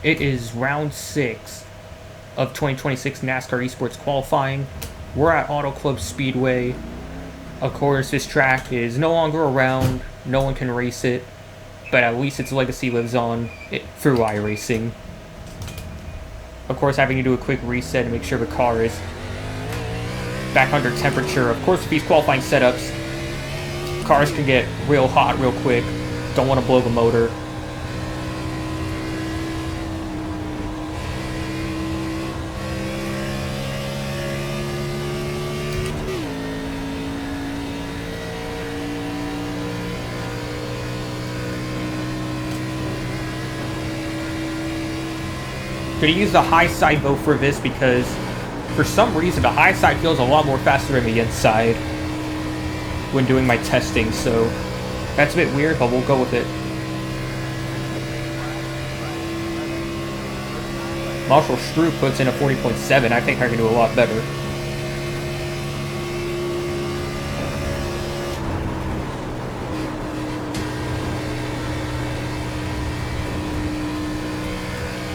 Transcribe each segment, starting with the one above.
It is round 6 of 2026 NASCAR Esports qualifying. We're at Club Speedway. Of course, this track is no longer around. No one can race it. But at least its legacy lives on through iRacing. Of course, having to do a quick reset to make sure the car is back under temperature. Of course, with these qualifying setups, cars can get real hot real quick. Don't want to blow the motor. Gonna use the high side though for this because for some reason the high side feels a lot more faster than the inside when doing my testing, so that's a bit weird, but we'll go with it. Marshall Struve puts in a 40.7. I think I can do a lot better.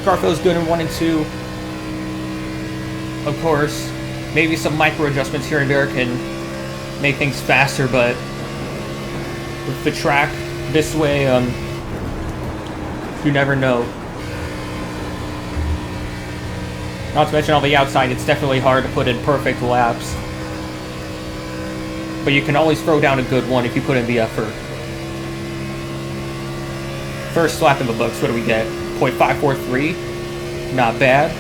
Car feels good in 1 and 2. Of course, maybe some micro adjustments here and there can make things faster, but with the track this way, you never know. Not to mention on the outside, it's definitely hard to put in perfect laps. But you can always throw down a good one if you put in the effort. First lap in the books, what do we get? 0.543, not bad.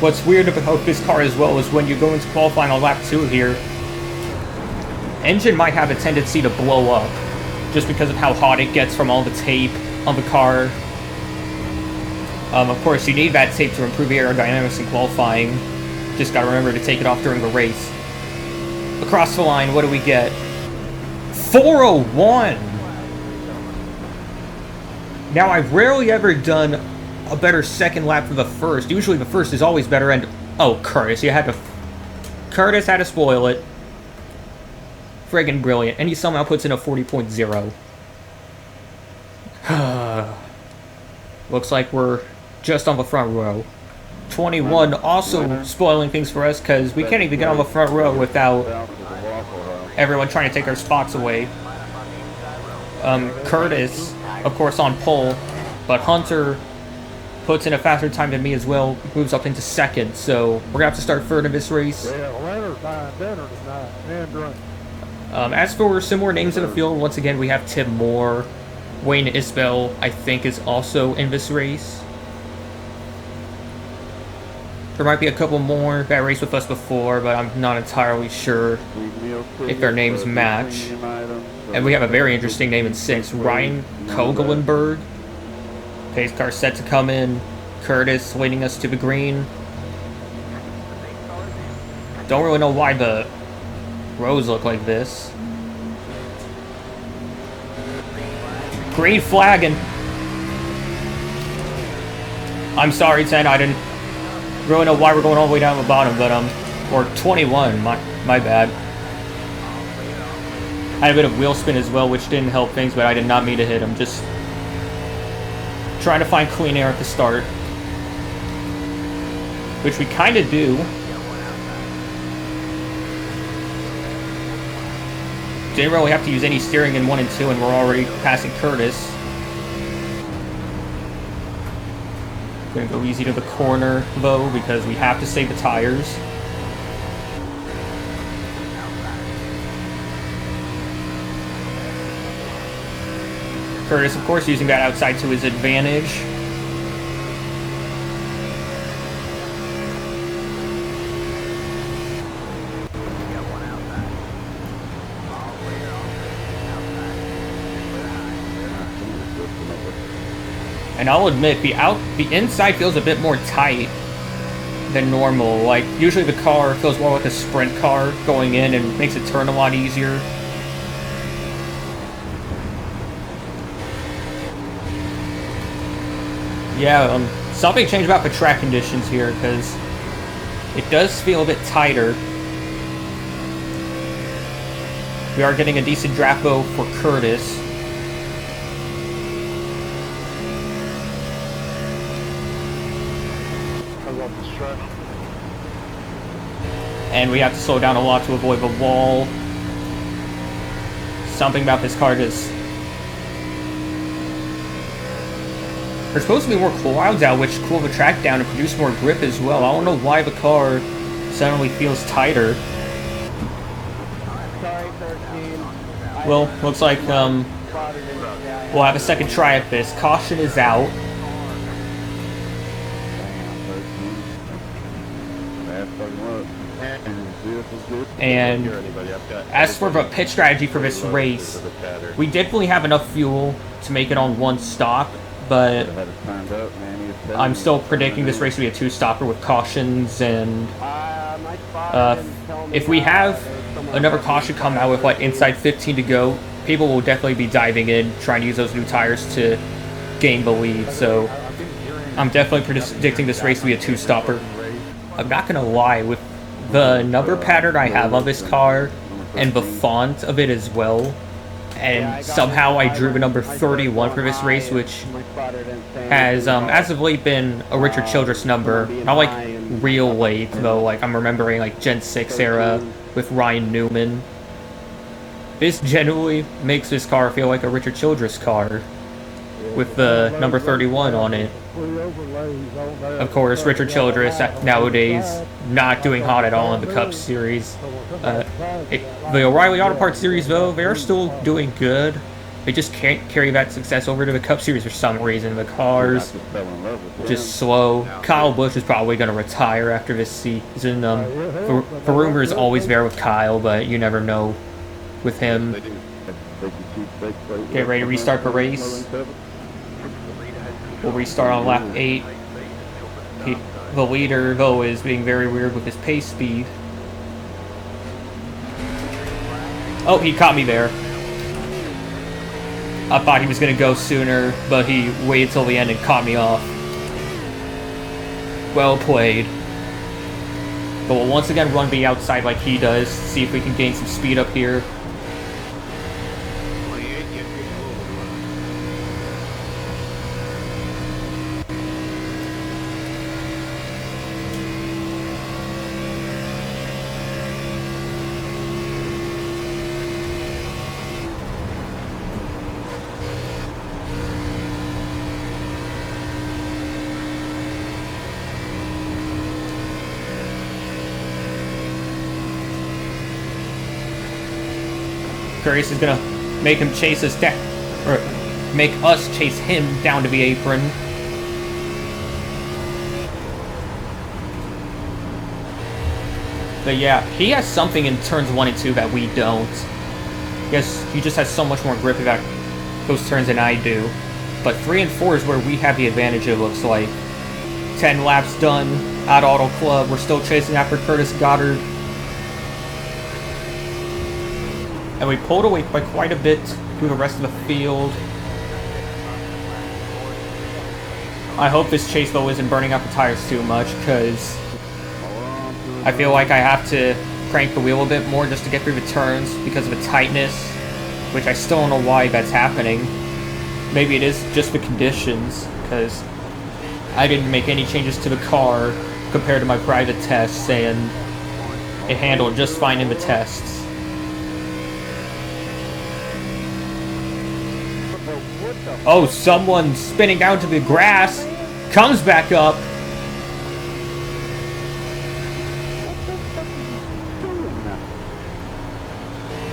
What's weird about this car as well is when you go into qualifying on lap 2 here, engine might have a tendency to blow up just because of how hot it gets from all the tape on the car. Of course, you need that tape to improve the aerodynamics in qualifying. Just gotta remember to take it off during the race. Across the line, what do we get? 401! Now, I've rarely ever done a better second lap for the first. Usually the first is always better, and... Oh, Curtis, you had to... Curtis had to spoil it. Friggin' brilliant. And he somehow puts in a 40.0. Looks like we're just on the front row. 21 also spoiling things for us because we can't even get on the front row without everyone trying to take our spots away. Curtis, of course, on pole, but Hunter puts in a faster time than me as well, moves up into second, so we're gonna have to start third in this race. As for similar names in the field, once again we have Tim Moore. Wayne Isbell, I think, is also in this race. There might be a couple more that raced with us before, but I'm not entirely sure if their names match. And we have a very interesting name in 6, Ryan Kogelenberg. Pace car set to come in. Curtis leading us to the green. Don't really know why the rows look like this. Green flagging. I'm sorry, 10. I didn't really know why we're going all the way down the bottom, but or 21. My bad. I had a bit of wheel spin as well, which didn't help things, but I did not mean to hit him. Just trying to find clean air at the start, which we kind of do. Didn't really have to use any steering in 1 and 2, and we're already passing Curtis. Gonna go easy to the corner, though, because we have to save the tires. Curtis, of course, using that outside to his advantage. And I'll admit, the inside feels a bit more tight than normal. Like, usually the car feels more like a sprint car going in and makes it turn a lot easier. Yeah, something changed about the track conditions here, because it does feel a bit tighter. We are getting a decent draft though for Curtis. I love this track. And we have to slow down a lot to avoid the wall. Something about this car just... There's supposed to be more clouds out, which cool the track down and produce more grip as well. I don't know why the car suddenly feels tighter. Well, looks like we'll have a second try at this. Caution is out. And as for the pit strategy for this race, we definitely have enough fuel to make it on one stop, but I'm still predicting this race to be a two-stopper with cautions, and if we have another caution come out with like inside 15 to go, people will definitely be diving in, trying to use those new tires to gain the lead, so I'm definitely predicting this race to be a two-stopper. I'm not gonna lie, with the number pattern I have on this car and the font of it as well, and somehow I drew the number 31 for this race, which has as of late been a Richard Childress number. Not like real late though, like I'm remembering like Gen 6 era with Ryan Newman. This generally makes this car feel like a Richard Childress car with the number 31 on it. Of course, Richard Childress nowadays not doing hot at all in the Cup Series. The O'Reilly Auto Parts Series, though, they're still doing good. They just can't carry that success over to the Cup Series for some reason. The cars just slow. Kyle Busch is probably going to retire after this season. The rumor is always there with Kyle, but you never know with him. Get ready to restart the race. We'll restart on lap 8. The leader, though, is being very weird with his pace speed. Oh, he caught me there. I thought he was going to go sooner, but he waited till the end and caught me off. Well played. But we'll once again run the outside like he does, see if we can gain some speed up here. Curtis is gonna make him chase us down, or make us chase him down to the apron. But yeah, he has something in turns 1 and 2 that we don't. Yes, he just has so much more grip about those turns than I do. But 3 and 4 is where we have the advantage, it looks like. 10 laps done at Auto Club. We're still chasing after Curtis Goddard. And we pulled away by quite a bit through the rest of the field. I hope this chase, though, isn't burning up the tires too much, because I feel like I have to crank the wheel a bit more just to get through the turns because of the tightness, which I still don't know why that's happening. Maybe it is just the conditions, because I didn't make any changes to the car compared to my private tests, and it handled just fine in the tests. Oh, someone spinning down to the grass, comes back up.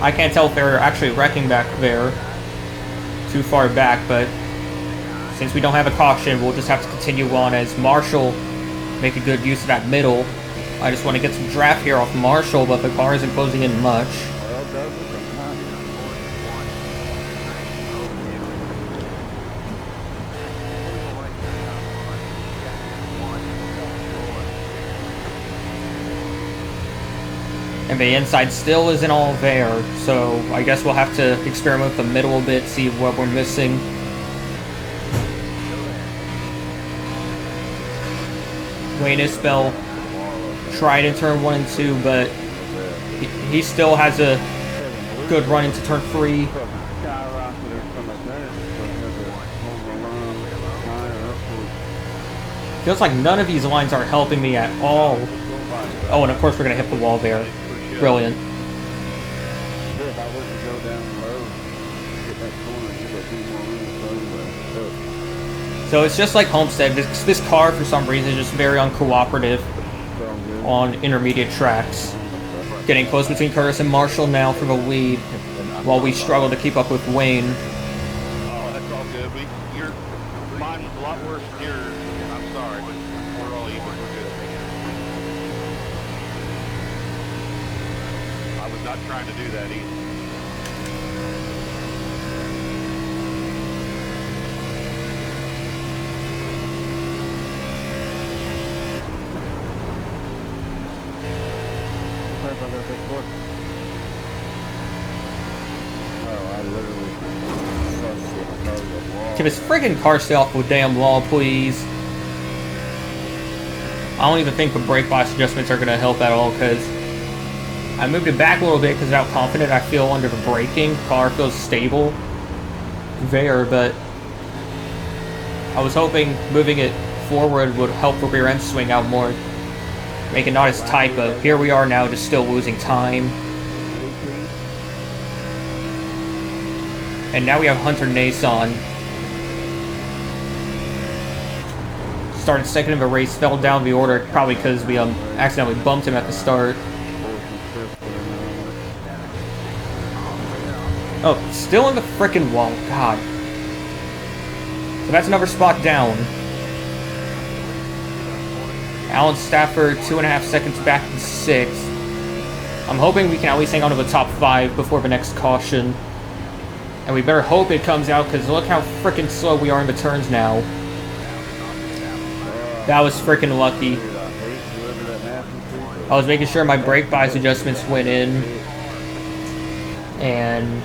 I can't tell if they're actually wrecking back there, too far back, but since we don't have a caution, we'll just have to continue on as Marshall make a good use of that middle. I just want to get some draft here off Marshall, but the car isn't closing in much. And the inside still isn't all there, so I guess we'll have to experiment with the middle a bit, see what we're missing. Wayne Isbell tried in turn 1 and 2, but he still has a good run into turn 3. Feels like none of these lines are helping me at all. Oh, and of course we're going to hit the wall there. Brilliant. So it's just like Homestead. This car, for some reason, is just very uncooperative on intermediate tracks. Getting close between Curtis and Marshall now for the lead, while we struggle to keep up with Wayne. Oh, that's all good. Mine was a lot worse than yours. I'm sorry. We're all even. We're good. I was not trying to do that either. Can this friggin' car stay off the damn wall, please? I don't even think the brake box adjustments are going to help at all, because I moved it back a little bit because how confident I feel under the braking. Car feels stable there, but I was hoping moving it forward would help the rear end swing out more, make it not as tight, but here we are now just still losing time. And now we have Hunter Nason. Started second in the race, fell down the order, probably because we accidentally bumped him at the start. Oh, still in the frickin' wall, God. So that's another spot down. Alan Stafford, 2.5 seconds back in 6th. I'm hoping we can at least hang on to the top 5 before the next caution. And we better hope it comes out, because look how frickin' slow we are in the turns now. That was frickin' lucky. I was making sure my brake bias adjustments went in. And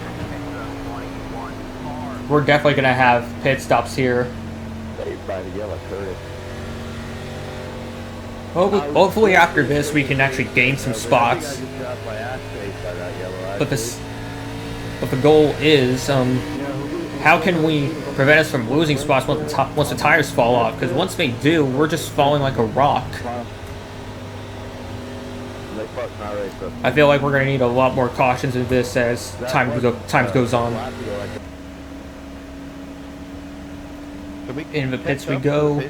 we're definitely going to have pit stops here. Hopefully after this we can actually gain some spots. But the goal is, how can we prevent us from losing spots once the tires fall off? Because once they do, we're just falling like a rock. I feel like we're going to need a lot more cautions in this as time goes on. In the pits we go.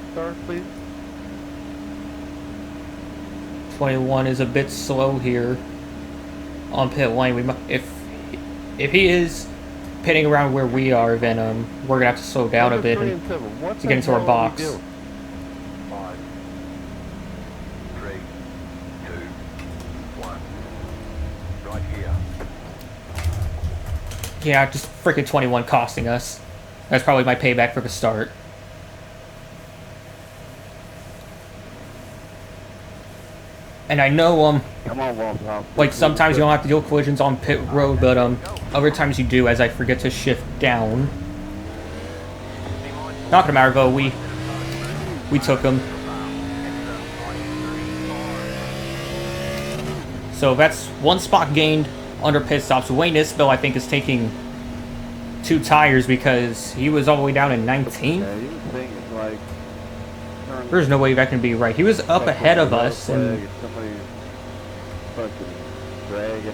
21 is a bit slow here on pit lane. If he is pitting around where we are, then we're gonna have to slow down a bit to get into our box. 5, 3, 2, 1. Right here. Yeah, just freaking 21 costing us. That's probably my payback for the start. And I know, like, sometimes you don't have to deal with collisions on pit road, but, other times you do, as I forget to shift down. Not gonna matter, though, we took him. So that's one spot gained under pit stops. Wayne Isbell, I think, is taking 2 tires because he was all the way down in 19th. There's no way that can be right. He was up ahead of us, and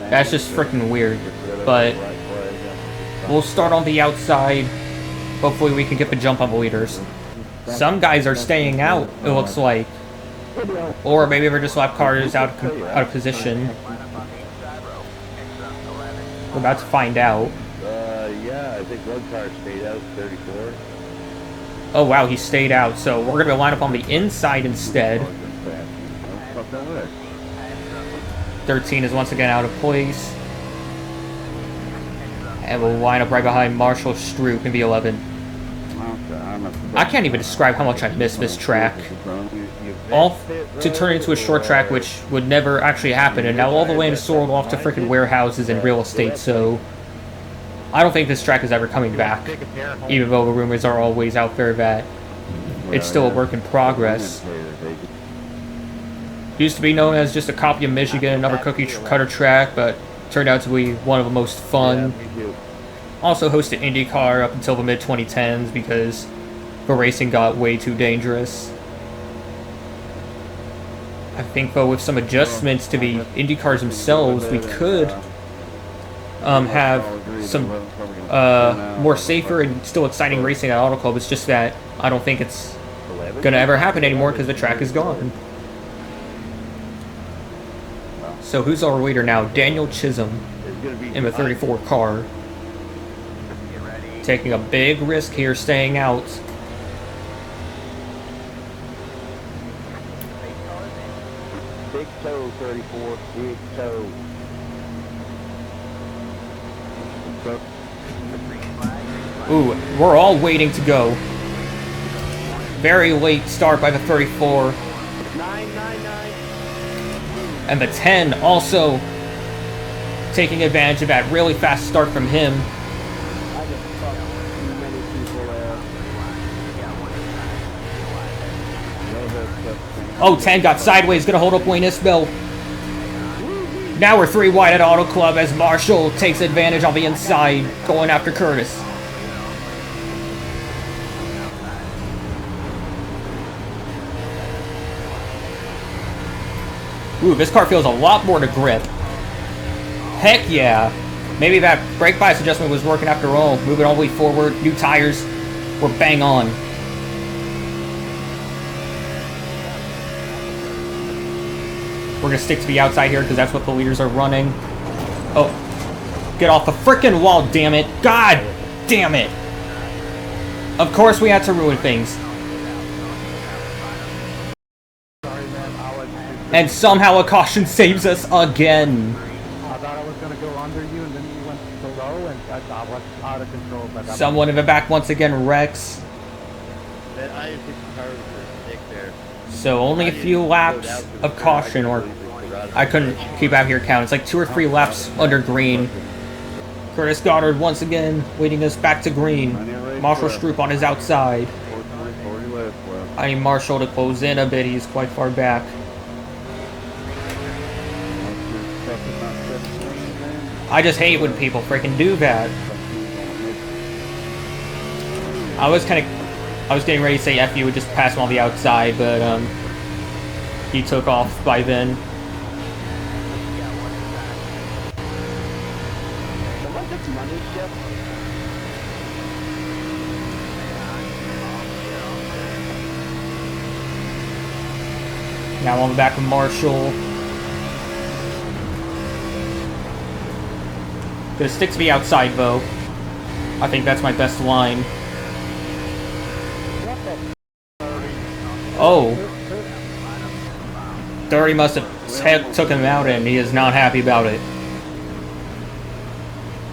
that's just freaking weird. But we'll start on the outside. Hopefully we can get the jump on the leaders. Some guys are staying out, it looks like. Or maybe they're just lap cars out of position. We're about to find out. Yeah, I think one car stayed out, 34. Oh wow, he stayed out, so we're going to line up on the inside instead. 13 is once again out of place. And we'll line up right behind Marshall Stroop in the 11. I can't even describe how much I miss this track. All to turn into a short track, which would never actually happen, and now all the land is sold off to freaking warehouses and real estate, so I don't think this track is ever coming back, even though the rumors are always out there that it's still a work in progress. Used to be known as just a copy of Michigan, another cookie cutter track, but turned out to be one of the most fun. Also hosted IndyCar up until the mid-2010s because the racing got way too dangerous. I think, though, with some adjustments to the IndyCars themselves, we could have some more safer and still exciting racing at Auto Club. It's just that I don't think it's going to ever happen anymore because the track is gone. So who's our leader now? Daniel Chisholm in the 34 car. Taking a big risk here, staying out. Big toe, 34. Big toe. Ooh, we're all waiting to go. Very late start by the 34. 999. And the 10 also taking advantage of that really fast start from him. I just fucked too many people there. Oh, 10 got sideways, gonna hold up Wayne Isbell. Now we're 3 wide at Auto Club as Marshall takes advantage on the inside, going after Curtis. Ooh, this car feels a lot more to grip. Heck yeah. Maybe that brake bias adjustment was working after all. Moving all the way forward, new tires. We're bang on. We're gonna stick to the outside here because that's what the leaders are running. Oh, get off the frickin' wall, damn it. God damn it. Of course we had to ruin things. And somehow a caution saves us again. I thought I was going to go under you, and then you went below, and I was out of control. But Someone in the back once again wrecks. That I-50 car was thick there. So only a few laps of caution, or I couldn't keep out here count. It's like 2 or 3 laps under green. Curtis Goddard once again leading us back to green. Marshall Stroop on his outside. I need Marshall to close in a bit. He's quite far back. I just hate when people freaking do that. I was getting ready to say F you would just pass him on the outside, but he took off by then. Now on the back of Marshall. Gonna stick to the outside though. I think that's my best line. Oh. 30 must have took him out and he is not happy about it.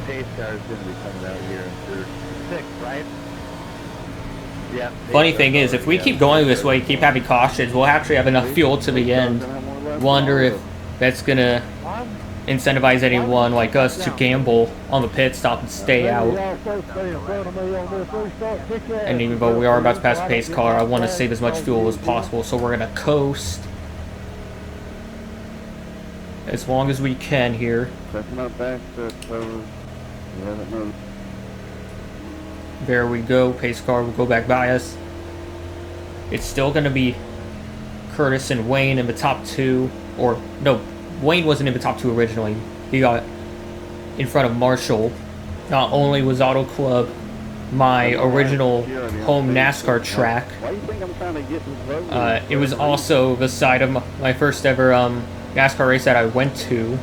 Pace car is going to be coming out here in third. 6, right? Yeah. Funny thing is, if we keep going this way, keep having cautions, we'll actually have enough fuel to the end. Wonder if that's gonna incentivize anyone like us to gamble on the pit stop and stay out. And even though we are about to pass the pace car, I want to save as much fuel as possible, so we're gonna coast as long as we can here. There we go, pace car will go back by us. It's still gonna be Curtis and Wayne in the top 2, or no, Wayne wasn't in the top 2 originally. He got in front of Marshall. Not only was Auto Club my original home NASCAR track, it was also the side of my first ever NASCAR race that I went to.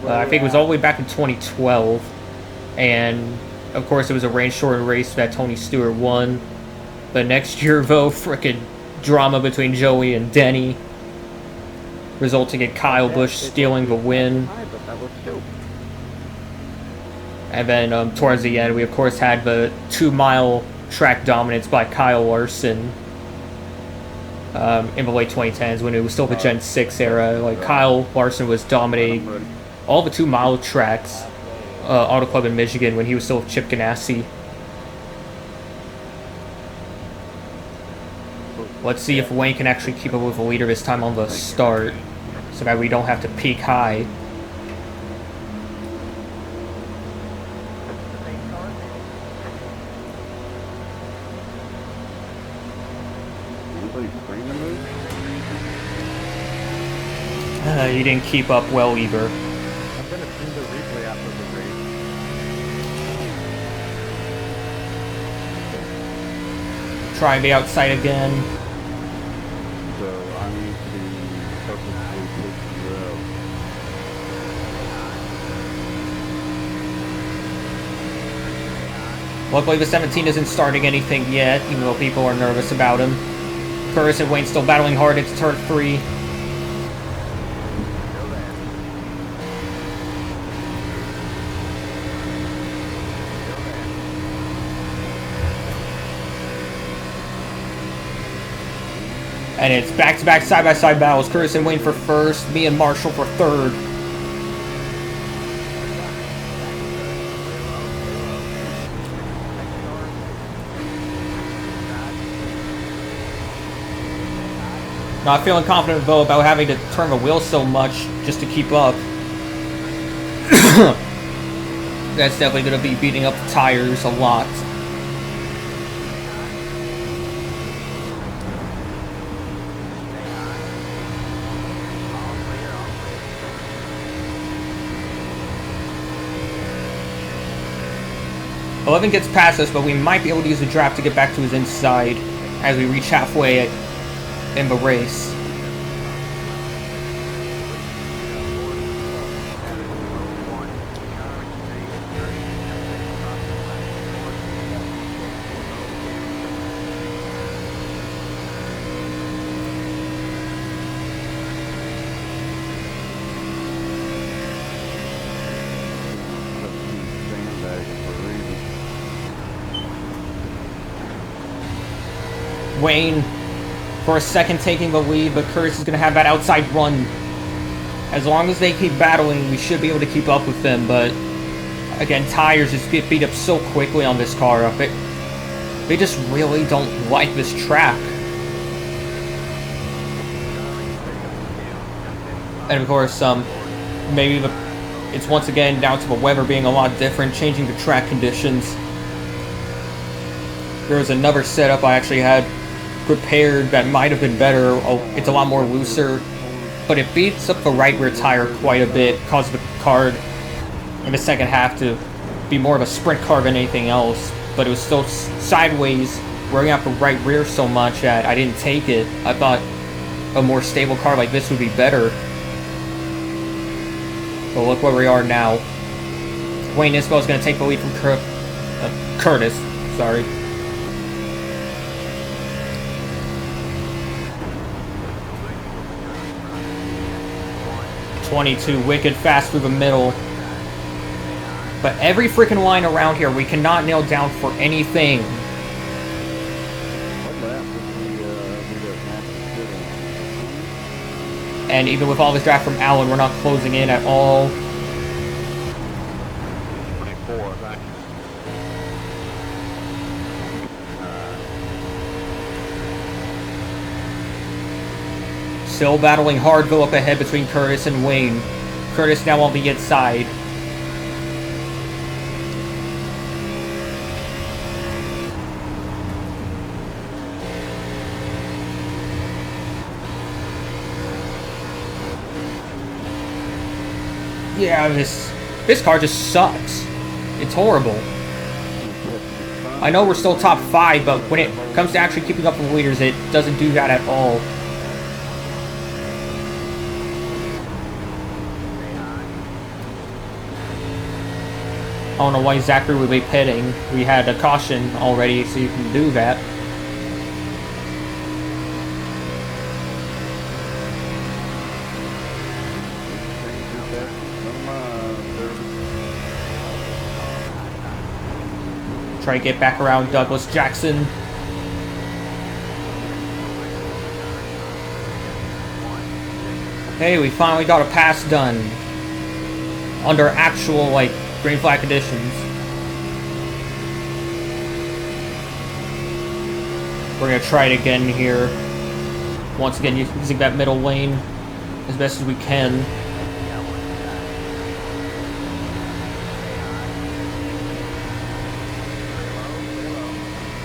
I think it was all the way back in 2012. And, of course, it was a rain-shortened race that Tony Stewart won. The next year, though, frickin' drama between Joey and Denny, resulting in Kyle Busch stealing the win. And then towards the end, we of course had the 2-mile track dominance by Kyle Larson in the late 2010s when it was still the Gen 6 era. Like, Kyle Larson was dominating all the 2-mile tracks, Auto Club in Michigan, when he was still with Chip Ganassi. Let's see if Wayne can actually keep up with the leader this time on the start, so that we don't have to peak high. He didn't keep up well either. I'm gonna send the replay after the race. Try the outside again. So I need to be purposely pushing you out. Luckily the 17 isn't starting anything yet, even though people are nervous about him. Curtis and Wayne still battling hard into turn 3. And it's back-to-back side-by-side battles. Curtis and Wayne for first, me and Marshall for third. Not feeling confident though about having to turn the wheel so much just to keep up. That's definitely going to be beating up the tires a lot. Eleven gets past us, but we might be able to use the draft to get back to his inside as we reach halfway in the race. Wayne, for a second, taking the lead, but Curtis is going to have that outside run. As long as they keep battling, we should be able to keep up with them, but again, tires just get beat up so quickly on this car. They just really don't like this track. And of course, maybe it's once again down to the weather being a lot different, changing the track conditions. There was another setup I actually had prepared that might have been better. It's a lot more looser, but it beats up the right rear tire quite a bit, causing the car in the second half to be more of a sprint car than anything else. But it was still sideways, wearing out the right rear so much that I didn't take it. I thought a more stable car like this would be better. But look where we are now. Wayne Isbell is going to take the lead from Curtis. Sorry. .22, wicked fast through the middle. But every freaking line around here we cannot nail down for anything. And even with all this draft from Allen, we're not closing in at all. 24, thank you. Still battling hard, go up ahead between Curtis and Wayne. Curtis now on the inside. Yeah, this car just sucks. It's horrible. I know we're still top 5, but when it comes to actually keeping up with the leaders, it doesn't do that at all. I don't know why Zachary would be pitting. We had a caution already, so you can do that. Try to get back around Douglas Jackson. Hey, we finally got a pass done. Under actual, green flag conditions. We're gonna try it again here. Once again, using that middle lane as best as we can.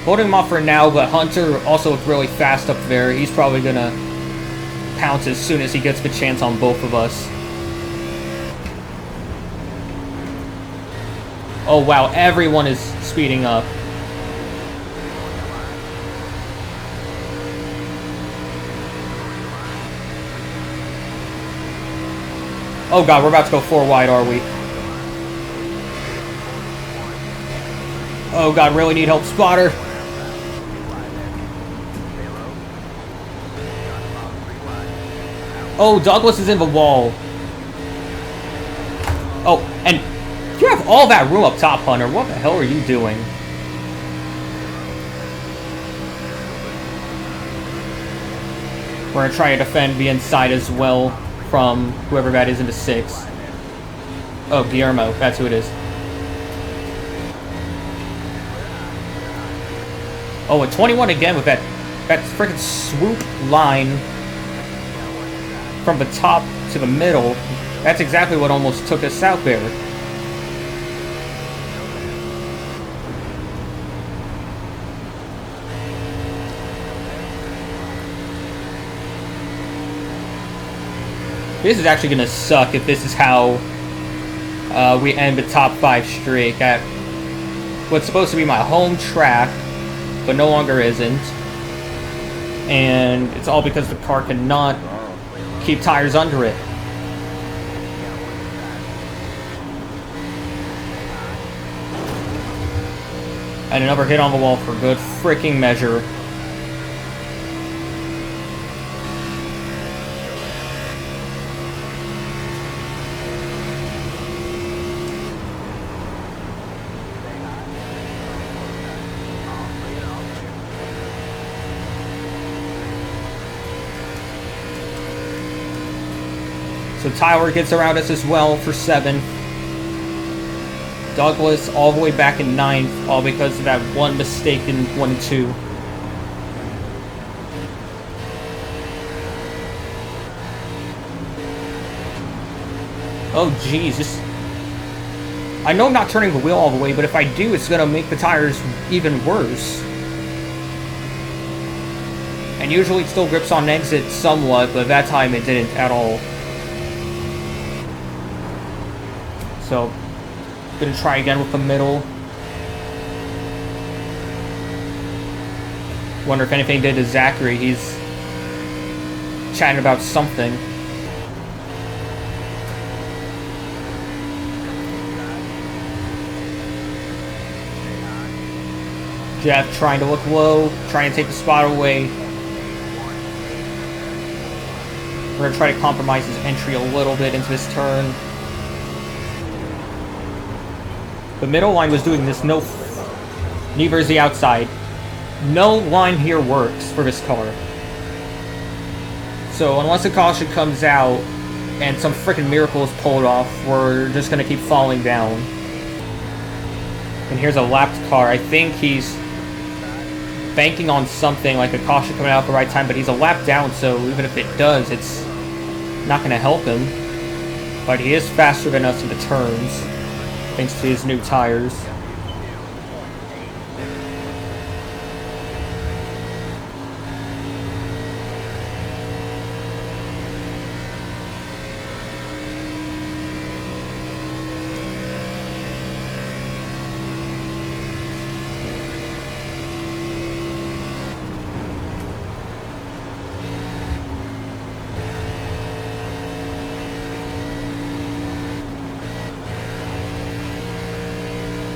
Holding him off for now, but Hunter also looked really fast up there. He's probably gonna pounce as soon as he gets the chance on both of us. Oh wow, everyone is speeding up. Oh god, we're about to go 4 wide, are we? Oh god, really need help, spotter. Oh, Douglas is in the wall. Oh, and you have all that room up top, Hunter. What the hell are you doing? We're gonna try to defend the inside as well from whoever that is into 6. Oh, Guillermo, that's who it is. Oh, a 21 again with that freaking swoop line from the top to the middle. That's exactly what almost took us out there. This is actually going to suck if this is how we end the top 5 streak at what's supposed to be my home track, but no longer isn't. And it's all because the car cannot keep tires under it. And another hit on the wall for good freaking measure. So Tyler gets around us as well for 7th. Douglas all the way back in 9th, all because of that one mistake in 1 and 2. Oh geez, I know I'm not turning the wheel all the way, but if I do, it's gonna make the tires even worse. And usually it still grips on exit somewhat, but that time it didn't at all. So, gonna try again with the middle. Wonder if anything did to Zachary. He's chatting about something. Jeff trying to look low, trying to take the spot away. We're gonna try to compromise his entry a little bit into this turn. The middle line was doing this, neither is the outside. No line here works for this car. So unless a caution comes out and some freaking miracle is pulled off, we're just gonna keep falling down. And here's a lapped car. I think he's banking on something like a caution coming out at the right time, but he's a lap down, so even if it does, it's not gonna help him. But he is faster than us in the turns, thanks to his new tires.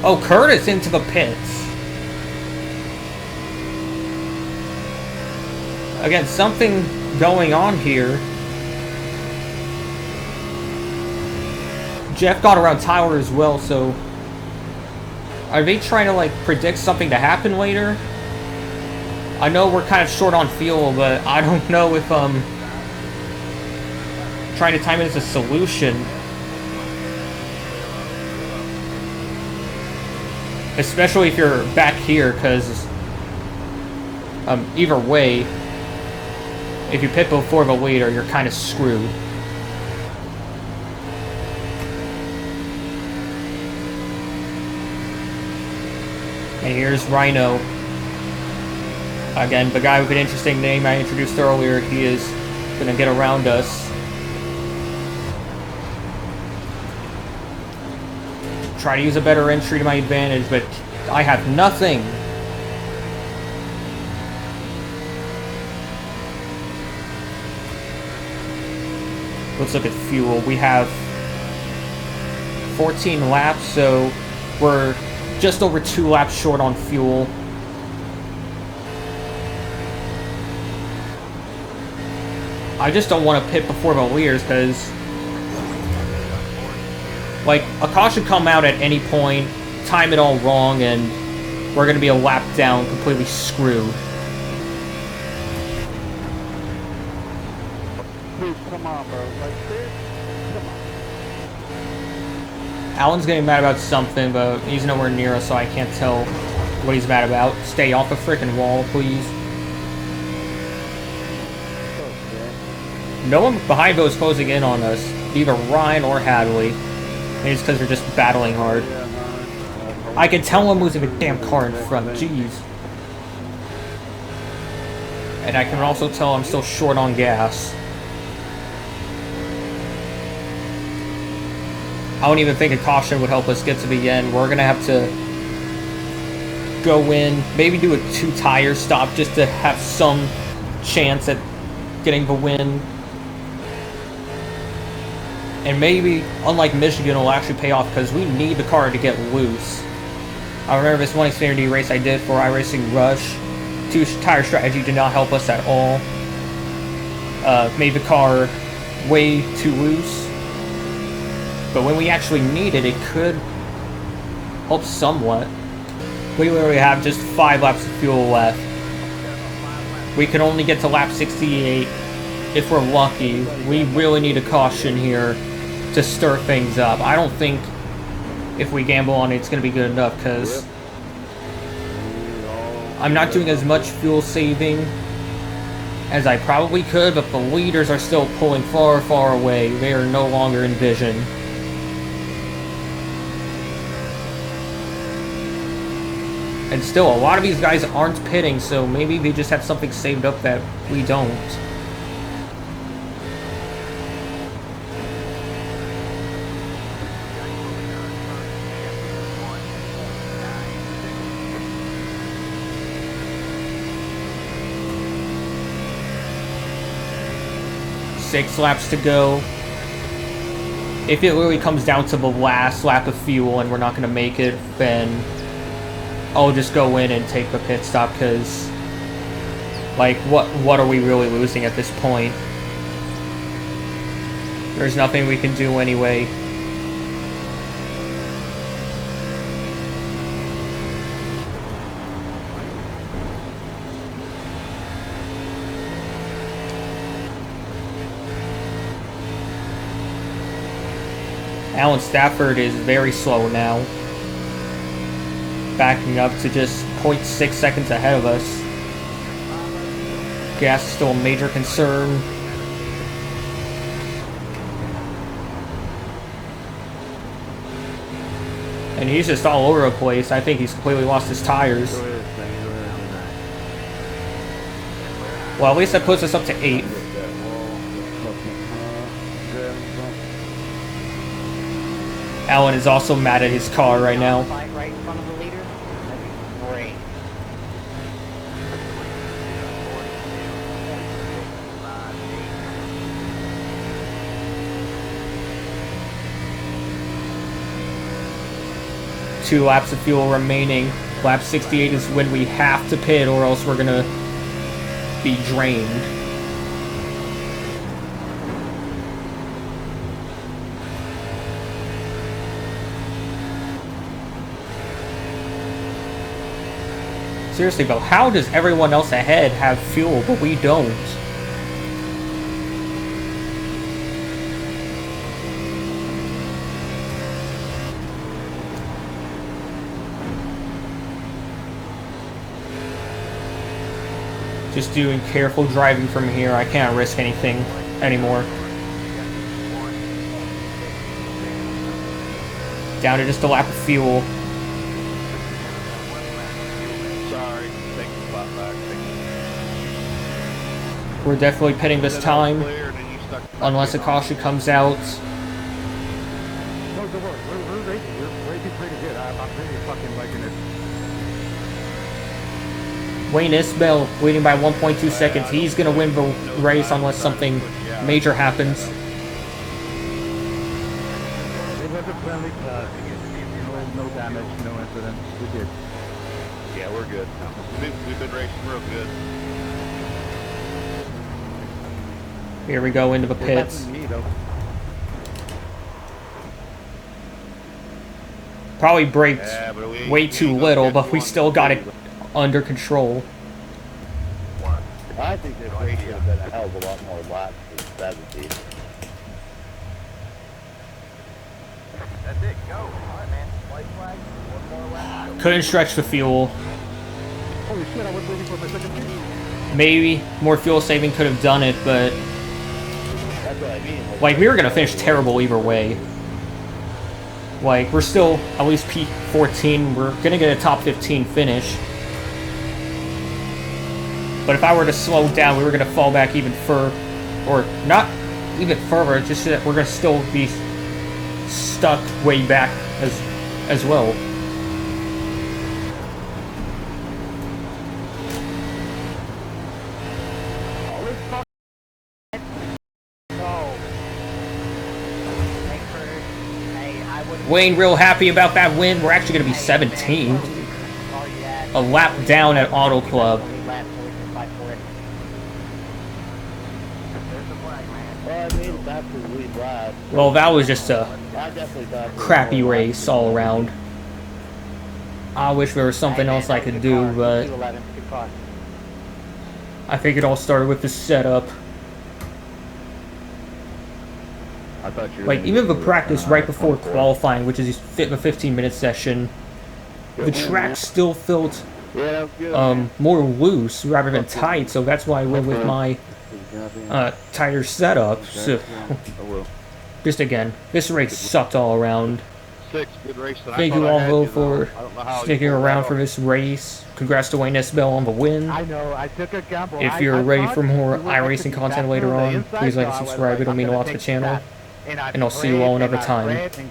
Oh, Curtis into the pits. Again, something going on here. Jeff got around Tyler as well, so are they trying to like predict something to happen later? I know we're kind of short on fuel, but I don't know if trying to time it as a solution. Especially if you're back here, because either way, If you pit before the leader, you're kind of screwed. And here's Rhino. Again, the guy with an interesting name I introduced earlier, he is going to get around us. Try to use a better entry to my advantage, but I have nothing. Let's look at fuel. We have 14 laps, so we're just over 2 laps short on fuel. I just don't want to pit before the leaders because, like, a car should come out at any point, time it all wrong, and we're going to be a lap down, completely screwed. Dude, come on, bro. Like this? Come on. Alan's getting mad about something, but he's nowhere near us, so I can't tell what he's mad about. Stay off the frickin' wall, please. No one behind those closing in on us, either Ryan or Hadley. Maybe it's because they're just battling hard. I can tell I'm losing a damn car in front, jeez. And I can also tell I'm still short on gas. I don't even think a caution would help us get to the end. We're gonna have to go in, maybe do a 2-tire stop just to have some chance at getting the win. And maybe, unlike Michigan, it'll actually pay off because we need the car to get loose. I remember this one Xfinity race I did for iRacing Rush. 2-tire strategy did not help us at all. Made the car way too loose. But when we actually need it, it could help somewhat. We literally have just 5 laps of fuel left. We can only get to lap 68 if we're lucky. We really need a caution here to stir things up. I don't think if we gamble on it, it's going to be good enough because I'm not doing as much fuel saving as I probably could, but the leaders are still pulling far, far away. They are no longer in vision. And still, a lot of these guys aren't pitting, so maybe they just have something saved up that we don't. Six laps to go. If it really comes down to the last lap of fuel and we're not going to make it, then I'll just go in and take the pit stop because, like, what are we really losing at this point? There's nothing we can do anyway. Alan Stafford is very slow now. Backing up to just 0.6 seconds ahead of us. Gas is still a major concern. And he's just all over the place. I think he's completely lost his tires. Well, at least that puts us up to 8th. Alan is also mad at his car right now. Right in front of the leader. That'd be great. Two laps of fuel remaining. Lap 68 is when we have to pit or else we're gonna be drained. Seriously though, how does everyone else ahead have fuel but we don't? Just doing careful driving from here. I can't risk anything anymore. Down to just a lap of fuel. Sorry. Take the spot back. We're definitely pitting this time, Clear, and then you stuck unless a caution comes out. No, don't worry. We're racing. We're racing pretty good. I'm really fucking liking it. Wayne Isbell leading by 1.2 seconds. He's going to win the race unless something major happens. It was a friendly cut. No damage, no incident. We're good. Yeah, we're good. We've been racing real good. Here we go into the pits. Probably braked Yeah, but we way too little, but we still got it under control. I think this race should have been a hell of a lot more laps than 70. That's it, go. Alright, man. White flag, one more lap. Couldn't stretch the fuel. Holy shit, I was waiting for my second pick. Maybe more fuel saving could have done it, but That's what I mean. like we were gonna finish terrible either way. Like we're still at least P14. We're gonna get a top 15 finish. But if I were to slow down, we were gonna fall back even further, or not even further. Just that we're gonna still be stuck way back as well. Wayne real happy about that win. We're actually going to be 17th. A lap down at Auto Club. Well, I made it back to the lead lap. Well, that was just a I definitely thought crappy race all around. I wish there was something else I could do, but I think it all started with the setup. I thought you were Like, gonna even the do, practice right before 24. qualifying, which is the 15-minute session, the track still felt Yeah, that was good. more loose rather than tight, so that's why I went with my tighter setup. So, I will. just again, this race sucked all around. Good race. And I Thank thought you I all had though you, though. for I don't know how you sticking pulled that around off. for this race. Congrats to Wayne Isbell on the win. I know, I took a gamble. If you're ready for more we were iRacing executing content that later through the on, inside, please like so and I was subscribe. like, It'll I'm mean a gonna lot to the take channel. that. And I And I'll see you all prayed, another and I time. prayed, and